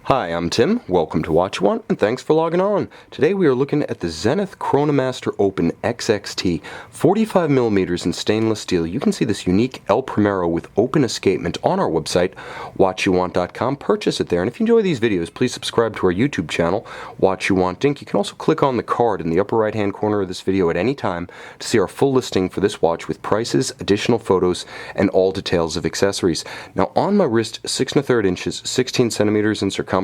Hi, I'm Tim. Welcome to Watch You Want, and thanks for logging on. Today we are looking at the Zenith Chronomaster Open XXT, 45mm in stainless steel. You can see this unique El Primero with open escapement on our website, watchyouwant.com. Purchase it there, and if you enjoy these videos, please subscribe to our YouTube channel, Watch You Want Inc. You can also click on the card in the upper right-hand corner of this video at any time to see our full listing for this watch with prices, additional photos, and all details of accessories. Now, on my wrist, 6 1/3 inches, 16 centimeters in circumference.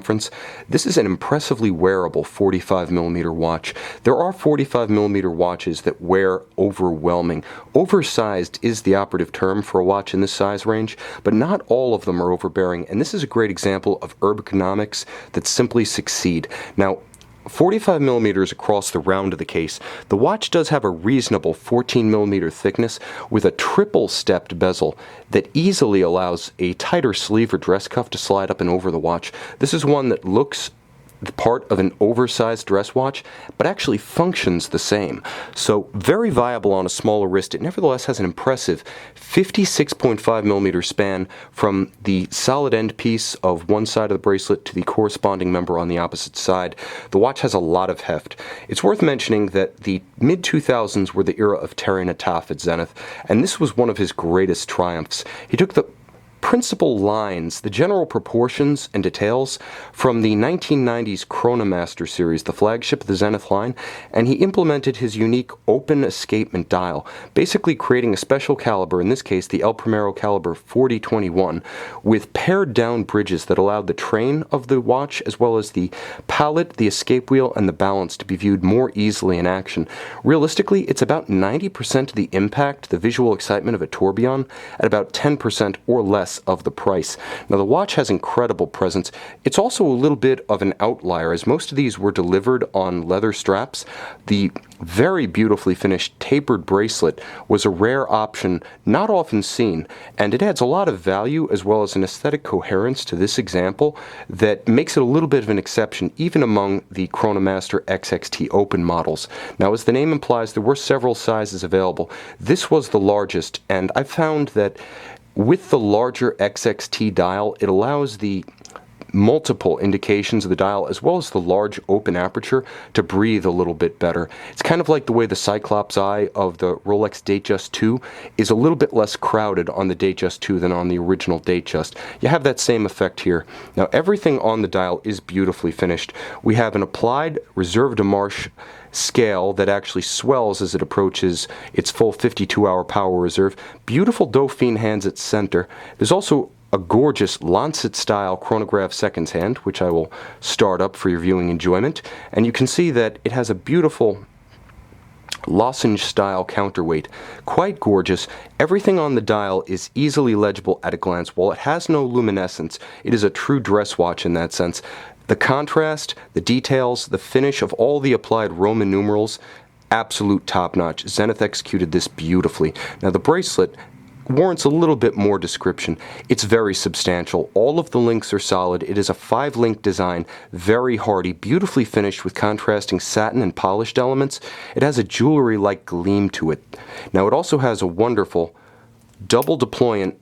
This is an impressively wearable 45mm watch. There are 45mm watches that wear overwhelming. Oversized is the operative term for a watch in this size range, but not all of them are overbearing, and this is a great example of ergonomics that simply succeed. Now, 45mm across the round of the case. The watch does have a reasonable 14mm thickness with a triple-stepped bezel that easily allows a tighter sleeve or dress cuff to slide up and over the watch. This is one that looks the part of an oversized dress watch, but actually functions the same. So very viable on a smaller wrist. It nevertheless has an impressive 56.5mm span from the solid end piece of one side of the bracelet to the corresponding member on the opposite side. The watch has a lot of heft. It's worth mentioning that the mid-2000s were the era of Terry Nataf at Zenith, and this was one of his greatest triumphs. He took the principal lines, the general proportions and details from the 1990s Chronomaster series, the flagship of the Zenith line, and he implemented his unique open escapement dial, basically creating a special caliber, in this case the El Primero caliber 4021, with pared down bridges that allowed the train of the watch as well as the pallet, the escape wheel, and the balance to be viewed more easily in action. Realistically, it's about 90% of the impact, the visual excitement of a tourbillon, at about 10% or less of the price. Now, the watch has incredible presence. It's also a little bit of an outlier, as most of these were delivered on leather straps. The very beautifully finished tapered bracelet was a rare option, not often seen, and it adds a lot of value as well as an aesthetic coherence to this example that makes it a little bit of an exception even among the Chronomaster XXT Open models. Now, as the name implies, there were several sizes available. This was the largest, and I found that with the larger XXT dial, it allows the multiple indications of the dial as well as the large open aperture to breathe a little bit better. It's kind of like the way the Cyclops eye of the Rolex Datejust 2 is a little bit less crowded on the Datejust 2 than on the original Datejust. You have that same effect here. Now, everything on the dial is beautifully finished. We have an applied Reserve de Marche scale that actually swells as it approaches its full 52-hour power reserve. Beautiful Dauphine hands at center. There's also a gorgeous Lancet-style chronograph seconds hand, which I will start up for your viewing enjoyment. And you can see that it has a beautiful lozenge-style counterweight. Quite gorgeous. Everything on the dial is easily legible at a glance. While it has no luminescence, it is a true dress watch in that sense. The contrast, the details, the finish of all the applied Roman numerals, absolute top-notch. Zenith executed this beautifully. Now, the bracelet warrants a little bit more description. It's very substantial. All of the links are solid. It is a 5-link design, very hardy, beautifully finished with contrasting satin and polished elements. It has a jewelry-like gleam to it. Now, it also has a wonderful double deployant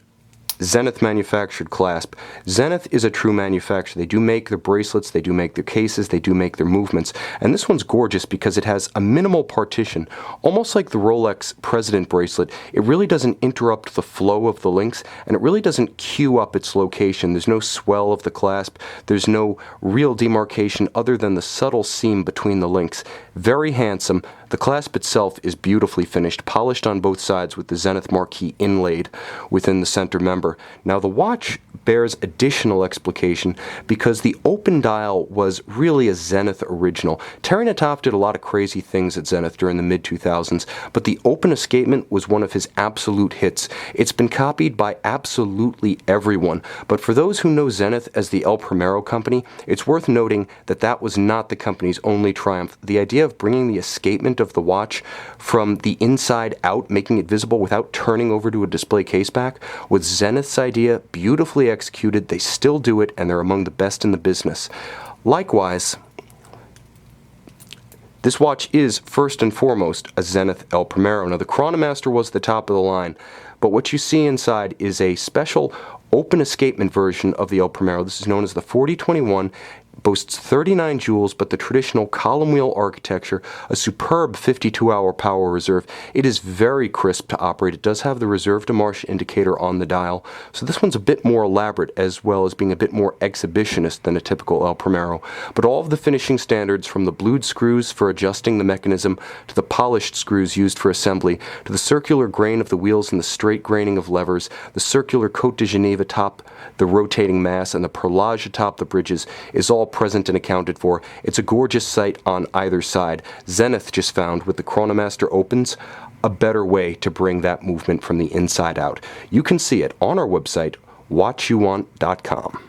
Zenith manufactured clasp. Zenith is a true manufacturer. They do make their bracelets, they do make their cases, they do make their movements. And this one's gorgeous because it has a minimal partition, almost like the Rolex President bracelet. It really doesn't interrupt the flow of the links, and it really doesn't cue up its location. There's no swell of the clasp. There's no real demarcation other than the subtle seam between the links. Very handsome. The clasp itself is beautifully finished, polished on both sides with the Zenith marquee inlaid within the center member. Now, the watch bears additional explication because the open dial was really a Zenith original. Terry Nataf did a lot of crazy things at Zenith during the mid-2000s, but the open escapement was one of his absolute hits. It's been copied by absolutely everyone, but for those who know Zenith as the El Primero company, it's worth noting that that was not the company's only triumph. The idea of bringing the escapement of the watch from the inside out, making it visible without turning over to a display case back, was Zenith's idea, beautifully executed. They still do it, and they're among the best in the business. Likewise, this watch is first and foremost a Zenith El Primero. Now, the Chronomaster was the top of the line, but what you see inside is a special open escapement version of the El Primero. This is known as the 4021. Boasts 39 joules, but the traditional column wheel architecture, a superb 52-hour power reserve. It is very crisp to operate. It does have the reserve de marche indicator on the dial, so this one's a bit more elaborate, as well as being a bit more exhibitionist than a typical El Primero. But all of the finishing standards, from the blued screws for adjusting the mechanism, to the polished screws used for assembly, to the circular grain of the wheels and the straight graining of levers, the circular Cote de Genève atop the rotating mass, and the perlage atop the bridges, is all present and accounted for. It's a gorgeous sight on either side. Zenith just found, with the Chronomaster Opens, a better way to bring that movement from the inside out. You can see it on our website, watchyouwant.com.